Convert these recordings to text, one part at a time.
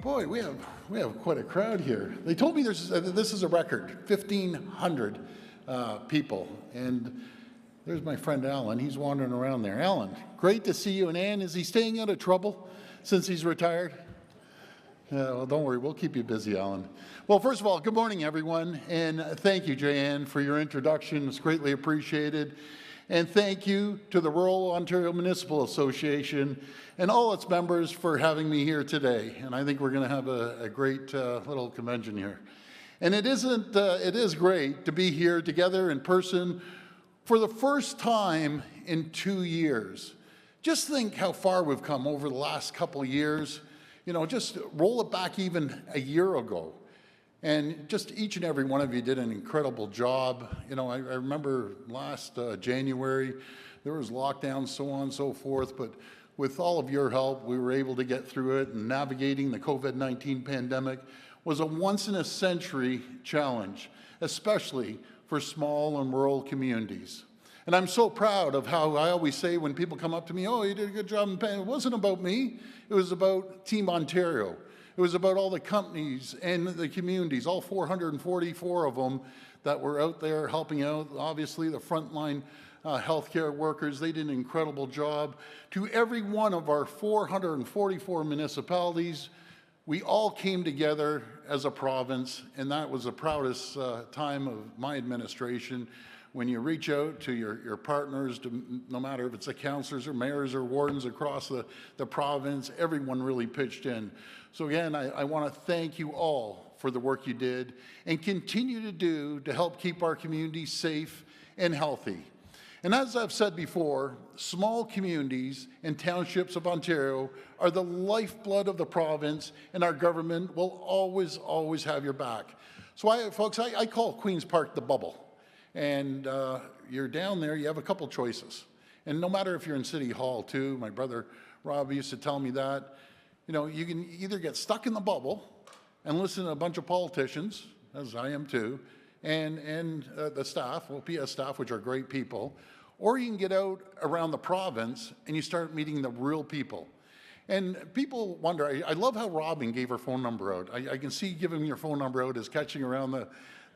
Boy, we have quite a crowd here. They told me this is a record, 1,500 people. And there's my friend Alan. He's wandering around there. Alan, great to see you. And Ann, is he staying out of trouble since he's retired? Well, don't worry. We'll keep you busy, Alan. Well, first of all, good morning, everyone. And thank you, Joanne, for your introduction. It's greatly appreciated. And thank you to the Rural Ontario Municipal Association and all its members for having me here today. And I think we're going to have a great little convention here. And it is great to be here together in person for the first time in 2 years. Just think how far we've come over the last couple of years. You know, just roll it back even a year ago. And just each and every one of you did an incredible job. You know, I remember last January, there was lockdowns, so on and so forth, but with all of your help, we were able to get through it, and navigating the COVID-19 pandemic was a once-in-a-century challenge, especially for small and rural communities. And I'm so proud of how I always say when people come up to me, oh, you did a good job in Pan. It wasn't about me, it was about Team Ontario. It was about all the companies and the communities, all 444 of them that were out there helping out. Obviously, the frontline healthcare workers, they did an incredible job. To every one of our 444 municipalities, we all came together as a province, and that was the proudest time of my administration. When you reach out to your partners, no matter if it's the councillors or mayors or wardens across the province, everyone really pitched in. So again, I want to thank you all for the work you did and continue to do to help keep our communities safe and healthy. And as I've said before, small communities and townships of Ontario are the lifeblood of the province, and our government will always, always have your back. So folks, I call Queen's Park the bubble. And you're down there, you have a couple choices. And no matter if you're in City Hall too, my brother Rob used to tell me that, you know, you can either get stuck in the bubble and listen to a bunch of politicians, as I am too, and the staff, PS staff, which are great people, or you can get out around the province and you start meeting the real people. And people wonder, I love how Robin gave her phone number out. I can see giving your phone number out is catching around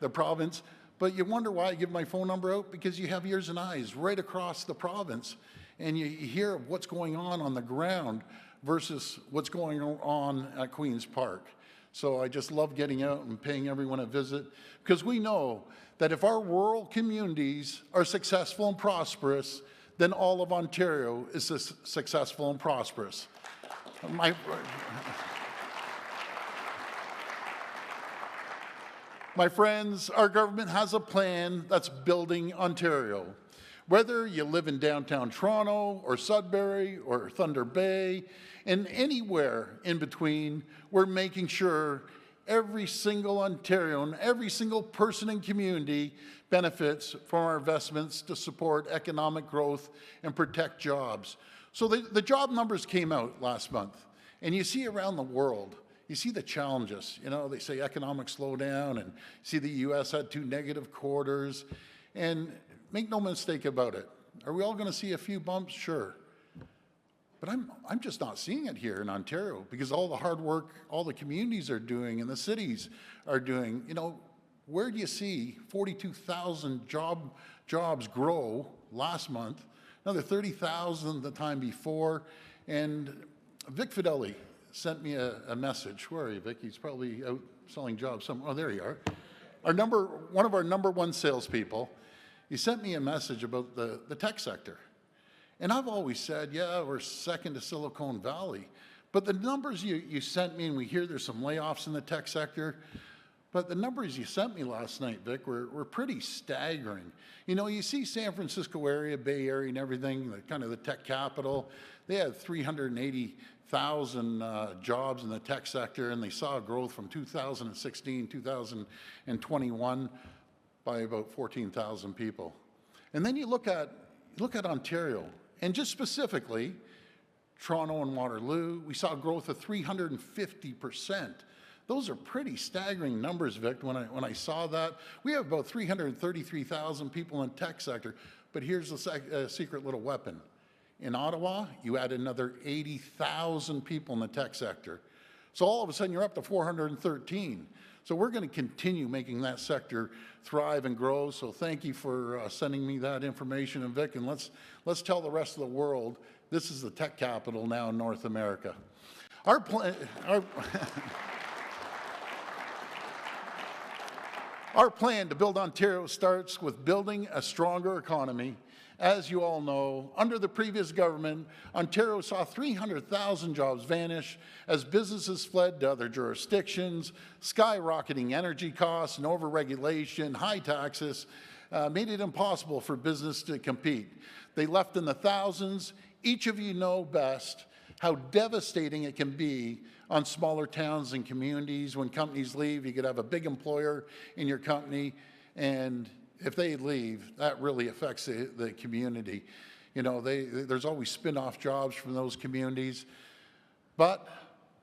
the province. But you wonder why I give my phone number out? Because you have ears and eyes right across the province, and you hear what's going on the ground versus what's going on at Queen's Park. So I just love getting out and paying everyone a visit, because we know that if our rural communities are successful and prosperous, then all of Ontario is successful and prosperous. My friends, our government has a plan that's building Ontario. Whether you live in downtown Toronto or Sudbury or Thunder Bay and anywhere in between, we're making sure every single Ontarian, every single person and community benefits from our investments to support economic growth and protect jobs. So the job numbers came out last month, and you see around the world, you see the challenges. You know, they say economic slowdown, and see the U.S. had 2 negative quarters. And make no mistake about it. Are we all going to see a few bumps? Sure. But I'm just not seeing it here in Ontario, because all the hard work all the communities are doing and the cities are doing. You know, where do you see 42,000 jobs grow last month, another 30,000 the time before, and Vic Fidelli sent me a message. Where are you, Vic? He's probably out selling jobs somewhere. Oh, there you are. One of our number one salespeople, he sent me a message about the tech sector. And I've always said, yeah, we're second to Silicon Valley. But the numbers you sent me, and we hear there's some layoffs in the tech sector, but the numbers you sent me last night, Vic, were pretty staggering. You know, you see San Francisco area, Bay Area and everything, kind of the tech capital. They had 380,000 jobs in the tech sector, and they saw a growth from 2016, 2021 by about 14,000 people. And then you look at Ontario, and just specifically, Toronto and Waterloo, we saw growth of 350%. Those are pretty staggering numbers, Vic, when I saw that. We have about 333,000 people in the tech sector, but here's the secret little weapon. In Ottawa, you add another 80,000 people in the tech sector. So all of a sudden, you're up to 413. So we're going to continue making that sector thrive and grow. So thank you for sending me that information, and Vic, and let's tell the rest of the world this is the tech capital now in North America. Our plan. Our plan to build Ontario starts with building a stronger economy. As you all know, under the previous government, Ontario saw 300,000 jobs vanish as businesses fled to other jurisdictions. Skyrocketing energy costs and overregulation, high taxes made it impossible for business to compete. They left in the thousands. Each of you know best how devastating it can be on smaller towns and communities. When companies leave, you could have a big employer in your company, and if they leave, that really affects the community. You know, there's always spin-off jobs from those communities. But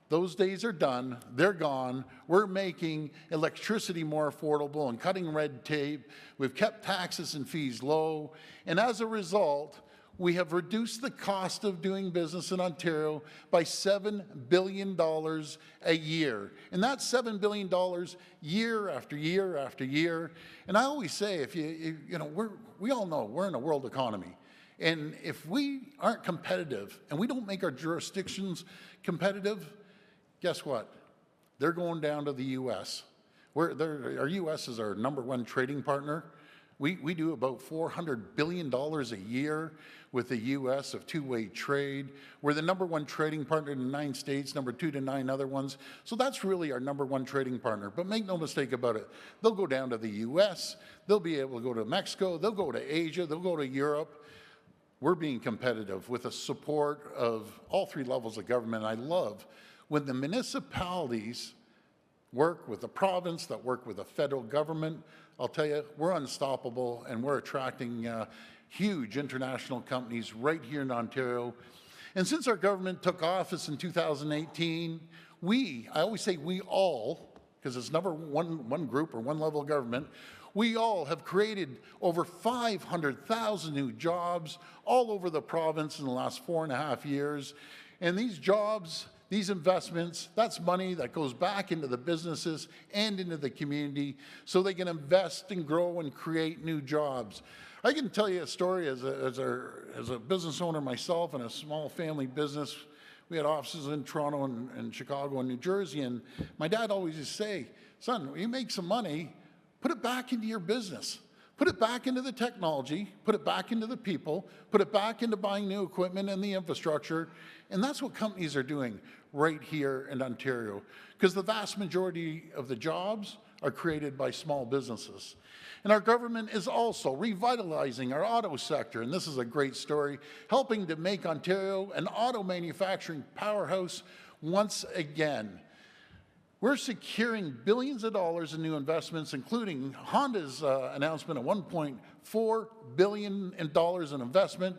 those days are done. They're gone. We're making electricity more affordable and cutting red tape. We've kept taxes and fees low. And as a result, we have reduced the cost of doing business in Ontario by $7 billion a year. And that's $7 billion year after year after year. And I always say, if you know, we all know we're in a world economy. And if we aren't competitive and we don't make our jurisdictions competitive, guess what? They're going down to the U.S. Our U.S. is our #1 trading partner. We do about $400 billion a year with the U.S. of two-way trade. We're the #1 trading partner in 9 states, #2 to 9 other ones. So that's really our #1 trading partner. But make no mistake about it, they'll go down to the U.S., they'll be able to go to Mexico, they'll go to Asia, they'll go to Europe. We're being competitive with the support of all 3 levels of government. I love when the municipalities work with the province, that work with the federal government. I'll tell you, we're unstoppable, and we're attracting huge international companies right here in Ontario. And since our government took office in 2018, I always say we all, because it's never one group or one level of government, we all have created over 500,000 new jobs all over the province in the last 4.5 years. And these jobs, these investments, that's money that goes back into the businesses and into the community so they can invest and grow and create new jobs. I can tell you a story as a business owner myself in a small family business. We had offices in Toronto and Chicago and New Jersey, and my dad always used to say, son, when you make some money, put it back into your business. Put it back into the technology, put it back into the people, put it back into buying new equipment and the infrastructure. And that's what companies are doing right here in Ontario, because the vast majority of the jobs are created by small businesses. And our government is also revitalizing our auto sector, and this is a great story, helping to make Ontario an auto manufacturing powerhouse once again. We're securing billions of dollars in new investments, including Honda's announcement of $1.4 billion in investment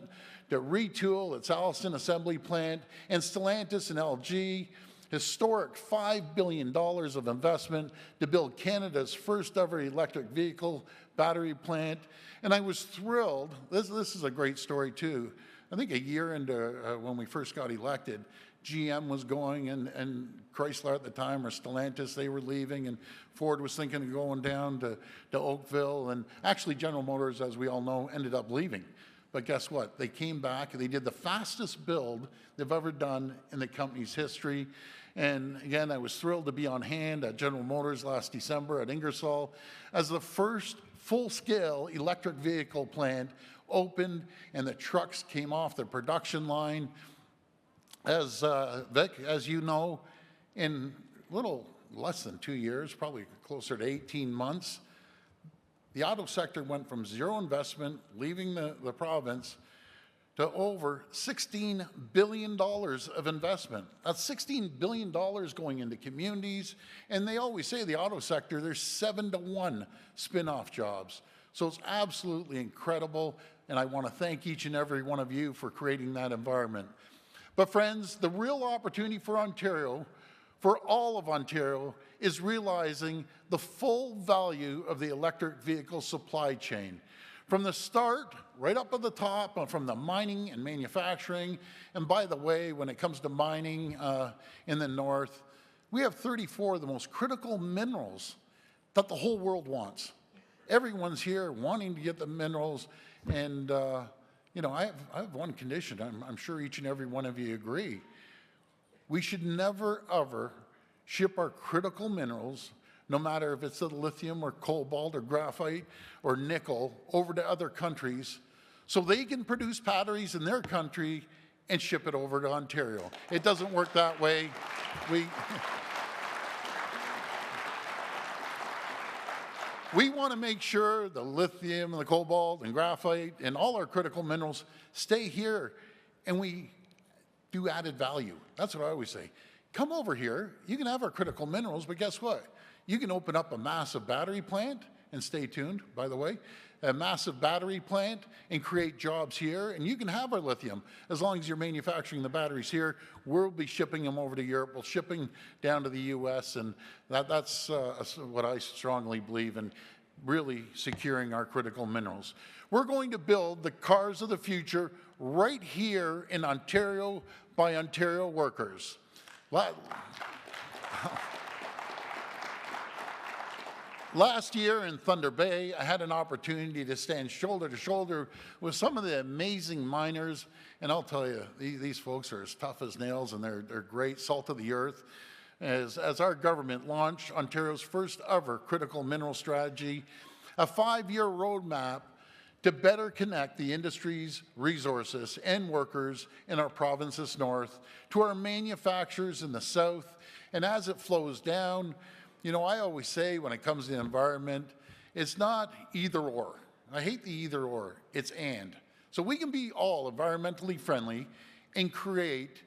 to retool its Alliston assembly plant, and Stellantis and LG, historic $5 billion of investment to build Canada's first ever electric vehicle battery plant. And I was thrilled, this is a great story too. I think a year into when we first got elected, GM was going, and Chrysler at the time, or Stellantis, they were leaving, and Ford was thinking of going down to Oakville, and actually General Motors, as we all know, ended up leaving. But guess what? They came back, and they did the fastest build they've ever done in the company's history. And again, I was thrilled to be on hand at General Motors last December at Ingersoll as the first full-scale electric vehicle plant opened, and the trucks came off the production line. As Vic, as you know, in a little less than 2 years, probably closer to 18 months, the auto sector went from zero investment, leaving the province, to over $16 billion of investment. That's $16 billion going into communities. And they always say the auto sector, there's 7 to 1 spin-off jobs. So it's absolutely incredible. And I want to thank each and every one of you for creating that environment. But friends, the real opportunity for Ontario, for all of Ontario, is realizing the full value of the electric vehicle supply chain. From the start, right up at the top, from the mining and manufacturing, and by the way, when it comes to mining in the north, We have 34 of the most critical minerals that the whole world wants. Everyone's here wanting to get the minerals, and you know, I have one condition. I'm sure each and every one of you agree. We should never, ever ship our critical minerals, no matter if it's the lithium or cobalt or graphite or nickel, over to other countries so they can produce batteries in their country and ship it over to Ontario. It doesn't work that way. We want to make sure the lithium and the cobalt and graphite and all our critical minerals stay here, and we do added value. That's what I always say. Come over here, you can have our critical minerals, but guess what? You can open up a massive battery plant, and stay tuned, by the way, a massive battery plant and create jobs here, and you can have our lithium. As long as you're manufacturing the batteries here, we'll be shipping them over to Europe, we'll shipping down to the US, and that's what I strongly believe in, really securing our critical minerals. We're going to build the cars of the future right here in Ontario by Ontario workers. Last year in Thunder Bay, I had an opportunity to stand shoulder to shoulder with some of the amazing miners, and I'll tell you, these folks are as tough as nails, and they're great, salt of the earth. As our government launched Ontario's first ever critical mineral strategy, a 5-year roadmap to better connect the industry's resources and workers in our provinces north to our manufacturers in the south, and as it flows down, you know, I always say when it comes to the environment, it's not either or. I hate the either or, it's and. So we can be all environmentally friendly and create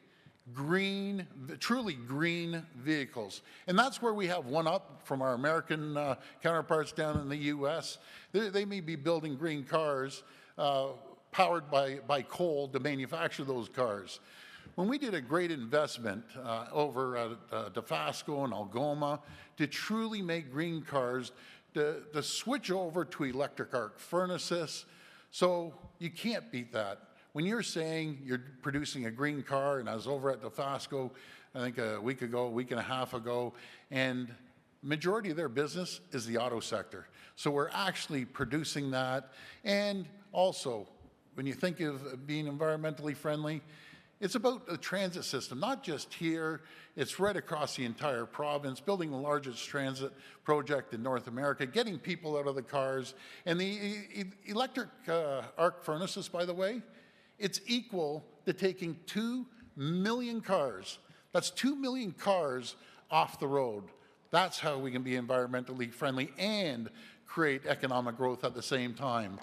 green, truly green vehicles. And that's where we have one up from our American counterparts down in the US. They may be building green cars powered by coal to manufacture those cars. When we did a great investment over at Dofasco and Algoma to truly make green cars, to switch over to electric arc furnaces, so you can't beat that. When you're saying you're producing a green car, and I was over at Dofasco, I think a week and a half ago, and majority of their business is the auto sector. So we're actually producing that, and also, when you think of being environmentally friendly, it's about the transit system, not just here, it's right across the entire province, building the largest transit project in North America, getting people out of the cars. And the electric arc furnaces, by the way, it's equal to taking 2 million cars. That's 2 million cars off the road. That's how we can be environmentally friendly and create economic growth at the same time.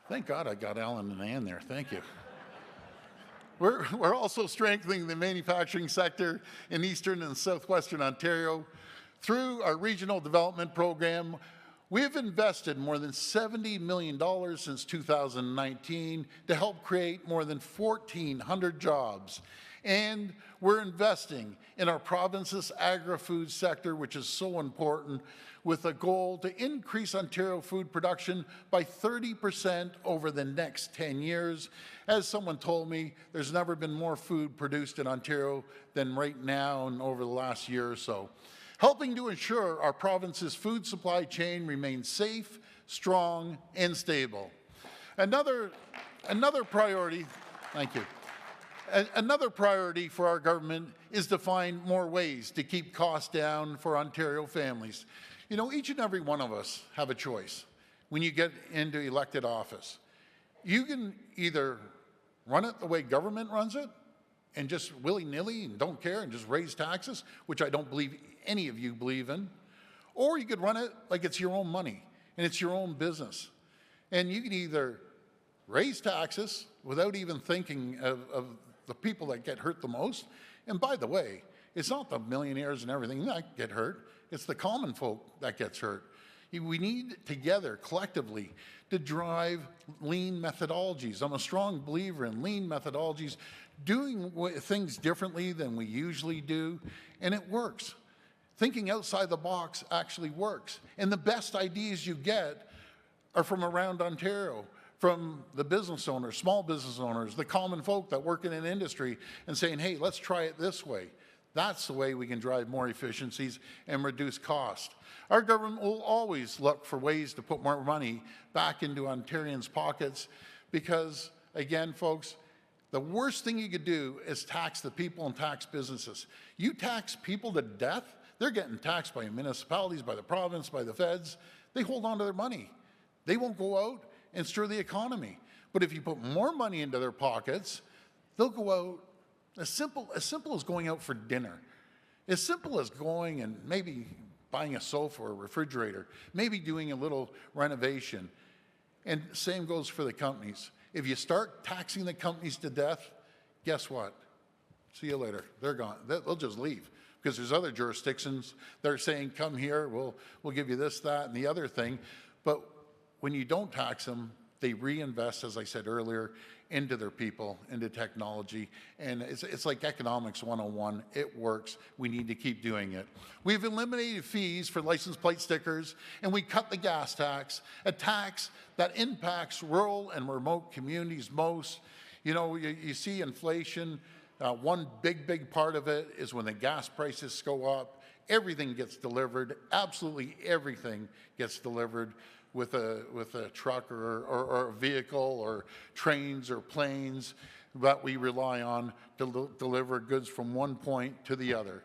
Thank God I got Alan and Ann there. Thank you. We're also strengthening the manufacturing sector in Eastern and Southwestern Ontario. Through our regional development program, we have invested more than $70 million since 2019 to help create more than 1,400 jobs. And we're investing in our province's agri-food sector, which is so important, with a goal to increase Ontario food production by 30% over the next 10 years. As someone told me, there's never been more food produced in Ontario than right now and over the last year or so, helping to ensure our province's food supply chain remains safe, strong, and stable. Another priority, thank you. Another priority for our government is to find more ways to keep costs down for Ontario families. You know, each and every one of us have a choice when you get into elected office. You can either run it the way government runs it and just willy-nilly and don't care and just raise taxes, which I don't believe any of you believe in, or you could run it like it's your own money and it's your own business. And you can either raise taxes without even thinking of the people that get hurt the most. And by the way, it's not the millionaires and everything that get hurt, it's the common folk that gets hurt. We need together, collectively, to drive lean methodologies. I'm a strong believer in lean methodologies, doing things differently than we usually do, and it works. Thinking outside the box actually works. And the best ideas you get are from around Ontario, from the business owners, small business owners, the common folk that work in an industry, and saying, hey, let's try it this way. That's the way we can drive more efficiencies and reduce cost. Our government will always look for ways to put more money back into Ontarians' pockets because, again, folks, the worst thing you could do is tax the people and tax businesses. You tax people to death, they're getting taxed by municipalities, by the province, by the feds. They hold on to their money. They won't go out and stir the economy. But if you put more money into their pockets, they'll go out as simple as going out for dinner. As simple as going and maybe buying a sofa or a refrigerator, maybe doing a little renovation. And same goes for the companies. If you start taxing the companies to death, guess what? See you later. They're gone. They'll just leave because there's other jurisdictions that are saying, come here, we'll give you this, that, and the other thing. But when you don't tax them, they reinvest, as I said earlier, into their people, into technology. And it's like economics 101. It works. We need to keep doing it. We've eliminated fees for license plate stickers, and we cut the gas tax, a tax that impacts rural and remote communities most. You know, you see inflation. One big part of it is when the gas prices go up, everything gets delivered. Absolutely everything gets delivered with a truck or a vehicle or trains or planes that we rely on to deliver goods from one point to the other.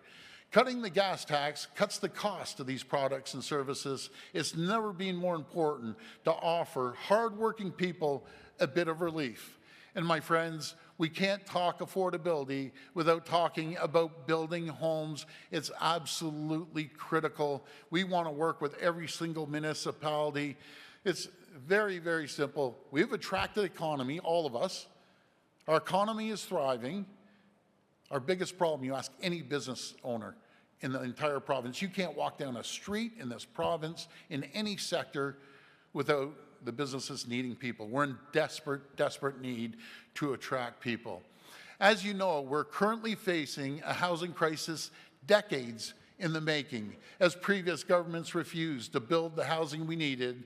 Cutting the gas tax cuts the cost of these products and services. It's never been more important to offer hardworking people a bit of relief. And my friends, we can't talk affordability without talking about building homes. It's absolutely critical. We want to work with every single municipality. It's very, very simple. We have a attractive economy, all of us. Our economy is thriving. Our biggest problem, you ask any business owner in the entire province, you can't walk down a street in this province in any sector without the businesses needing people. We're in desperate need to attract people. As you know, we're currently facing a housing crisis decades in the making, as previous governments refused to build the housing we needed.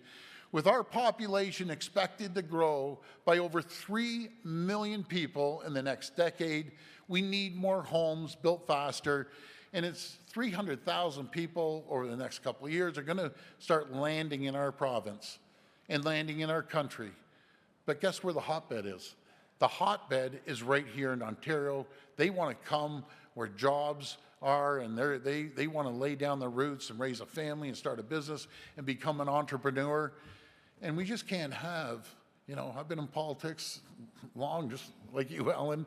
With our population expected to grow by over 3 million people in the next decade, we need more homes built faster, and it's 300,000 people over the next couple of years are going to start landing in our province and landing in our country. But guess where the hotbed is? The hotbed is right here in Ontario. They want to come where jobs are, and they want to lay down their roots and raise a family and start a business and become an entrepreneur. And we just can't have, you know, I've been in politics long, just like you, Alan.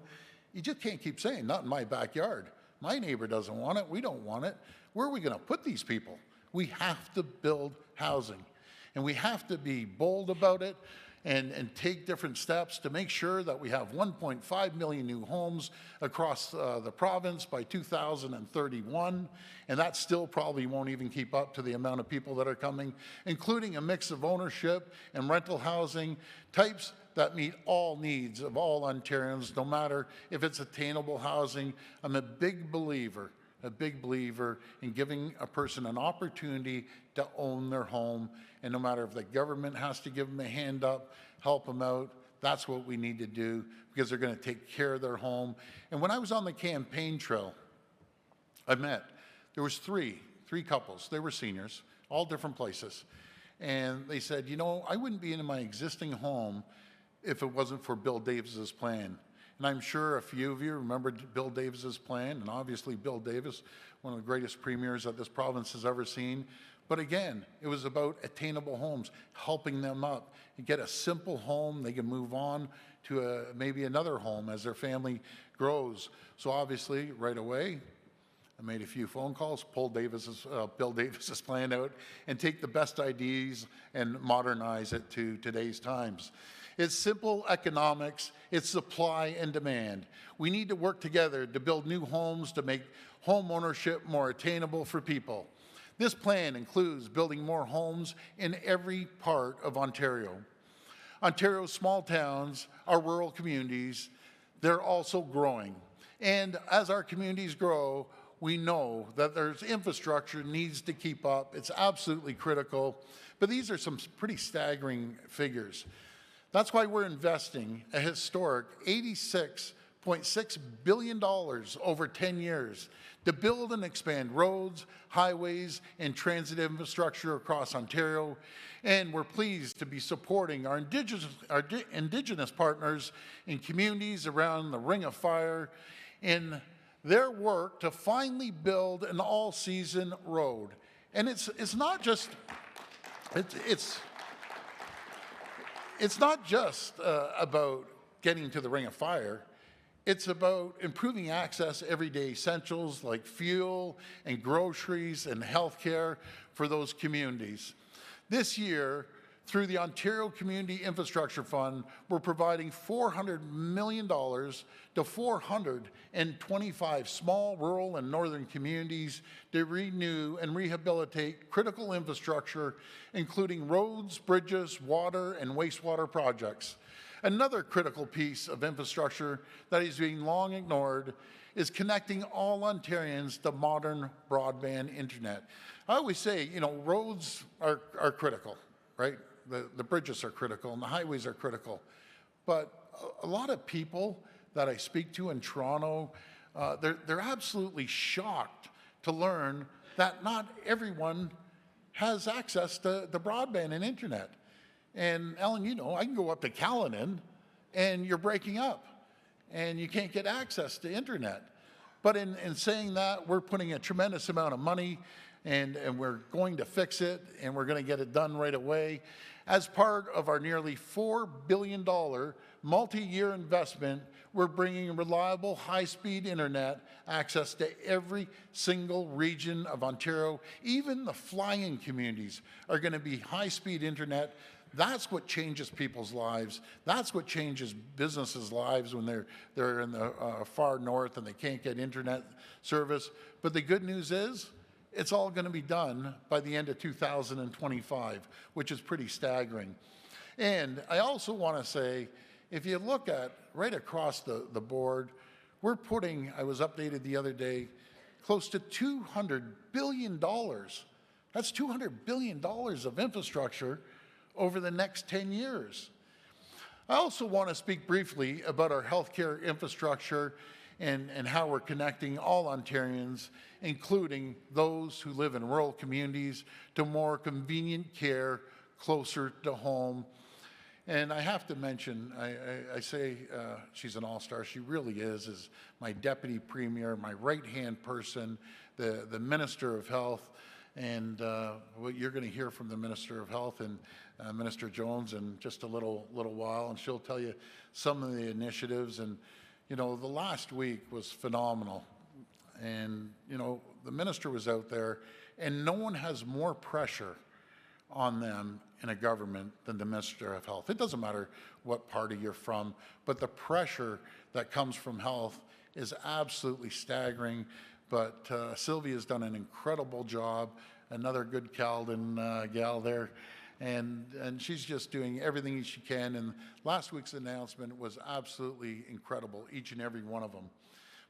You just can't keep saying, not in my backyard. My neighbor doesn't want it. We don't want it. Where are we going to put these people? We have to build housing. And we have to be bold about it and take different steps to make sure that we have 1.5 million new homes across the province by 2031. And that still probably won't even keep up to the amount of people that are coming, including a mix of ownership and rental housing types that meet all needs of all Ontarians, no matter if it's attainable housing. I'm a big believer in giving a person an opportunity to own their home. And no matter if the government has to give them a hand up, help them out, that's what we need to do because they're going to take care of their home. And when I was on the campaign trail, there was three couples. They were seniors, all different places. And they said, you know, I wouldn't be in my existing home if it wasn't for Bill Davis's plan. And I'm sure a few of you remember Bill Davis's plan, and obviously Bill Davis, one of the greatest premiers that this province has ever seen. But again, it was about attainable homes, helping them up and get a simple home. They can move on to maybe another home as their family grows. So obviously, right away, I made a few phone calls, pulled Bill Davis's plan out, and take the best ideas and modernize it to today's times. It's simple economics. It's supply and demand. We need to work together to build new homes to make home ownership more attainable for people. This plan includes building more homes in every part of Ontario. Ontario's small towns, our rural communities, they're also growing. And as our communities grow, we know that there's infrastructure needs to keep up. It's absolutely critical. But these are some pretty staggering figures. That's why we're investing a historic $86.6 billion over 10 years to build and expand roads, highways, and transit infrastructure across Ontario. And we're pleased to be supporting our Indigenous partners in communities around the Ring of Fire in their work to finally build an all-season road. And it's not just about getting to the Ring of Fire. It's about improving access to everyday essentials like fuel and groceries and healthcare for those communities. This year, through the Ontario Community Infrastructure Fund, we're providing $400 million to 425 small, rural, and northern communities to renew and rehabilitate critical infrastructure, including roads, bridges, water, and wastewater projects. Another critical piece of infrastructure that is being long ignored is connecting all Ontarians to modern broadband internet. I always say, roads are critical, right? The bridges are critical and the highways are critical. But a lot of people that I speak to in Toronto, they're absolutely shocked to learn that not everyone has access to broadband and internet. And Ellen, I can go up to Caledon and you're breaking up and you can't get access to internet. But in saying that, we're putting a tremendous amount of money and we're going to fix it and we're going to get it done right away. As part of our nearly $4 billion multi-year investment, we're bringing reliable high-speed internet access to every single region of Ontario. Even the flying communities are going to be high-speed internet. That's what changes people's lives. That's what changes businesses' lives when they're in the far north and they can't get internet service. But the good news is, it's all going to be done by the end of 2025, which is pretty staggering. And I also want to say, if you look at right across the board, we're putting, I was updated the other day, close to $200 billion. That's $200 billion of infrastructure over the next 10 years. I also want to speak briefly about our healthcare infrastructure and how we're connecting all Ontarians, including those who live in rural communities, to more convenient care closer to home. And I have to mention, I say she's an all-star. She really is my deputy premier, my right-hand person, the Minister of Health. And what you're going to hear from the Minister of Health and Minister Jones in just a little while, and she'll tell you some of the initiatives. And the last week was phenomenal. And the minister was out there, and no one has more pressure on them in a government than the Minister of Health. It doesn't matter what party you're from, but the pressure that comes from health is absolutely staggering. But Sylvia's done an incredible job, another good Caledon gal there, and she's just doing everything she can. And last week's announcement was absolutely incredible, each and every one of them.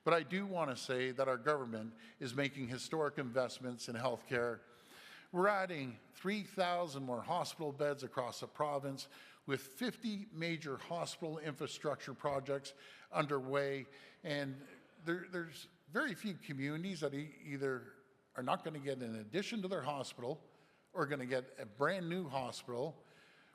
But I do want to say that our government is making historic investments in healthcare. We're adding 3,000 more hospital beds across the province, with 50 major hospital infrastructure projects underway. And there's very few communities that either are not going to get an addition to their hospital or going to get a brand new hospital.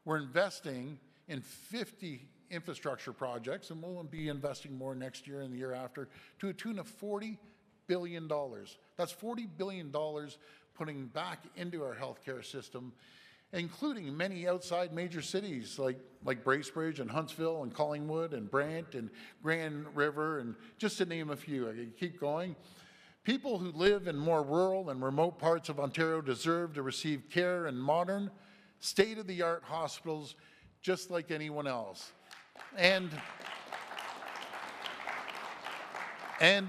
We're investing in 50 infrastructure projects, and we'll be investing more next year and the year after, to a tune of $40 billion. That's $40 billion putting back into our healthcare system, including many outside major cities like Bracebridge and Huntsville and Collingwood and Brant and Grand River, and just to name a few. I can keep going. People who live in more rural and remote parts of Ontario deserve to receive care in modern, state-of-the-art hospitals just like anyone else. And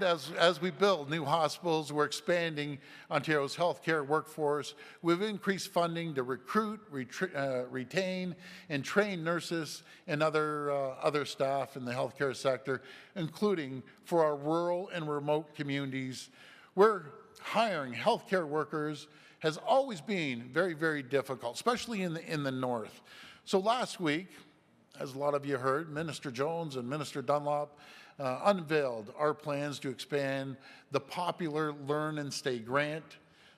as we build new hospitals, we're expanding Ontario's healthcare workforce. We've increased funding to recruit, retain, and train nurses and other staff in the healthcare sector, including for our rural and remote communities. We're hiring healthcare workers has always been very, very difficult, especially in the north. So last week, as a lot of you heard, Minister Jones and Minister Dunlop unveiled our plans to expand the popular Learn and Stay grant.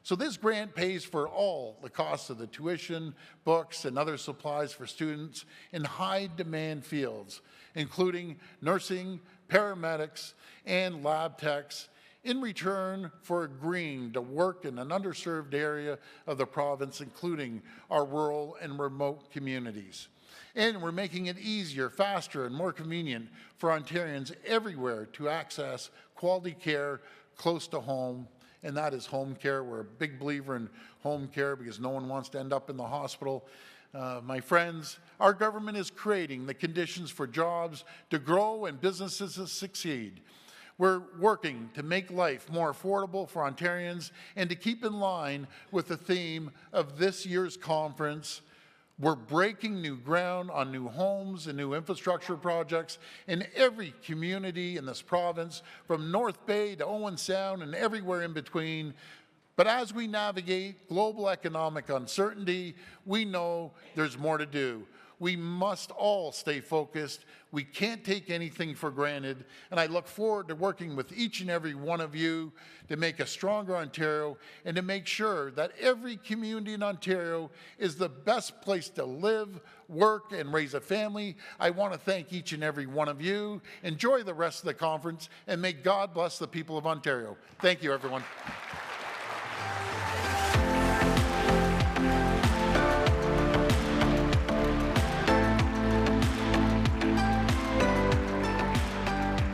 So this grant pays for all the costs of the tuition, books, and other supplies for students in high-demand fields, including nursing, paramedics, and lab techs, in return for agreeing to work in an underserved area of the province, including our rural and remote communities. And we're making it easier, faster, and more convenient for Ontarians everywhere to access quality care close to home, and that is home care. We're a big believer in home care because no one wants to end up in the hospital. My friends, our government is creating the conditions for jobs to grow and businesses to succeed. We're working to make life more affordable for Ontarians and to keep in line with the theme of this year's conference. We're breaking new ground on new homes and new infrastructure projects in every community in this province, from North Bay to Owen Sound and everywhere in between. But as we navigate global economic uncertainty, we know there's more to do. We must all stay focused. We can't take anything for granted. And I look forward to working with each and every one of you to make a stronger Ontario and to make sure that every community in Ontario is the best place to live, work, and raise a family. I want to thank each and every one of you. Enjoy the rest of the conference, and may God bless the people of Ontario. Thank you, everyone.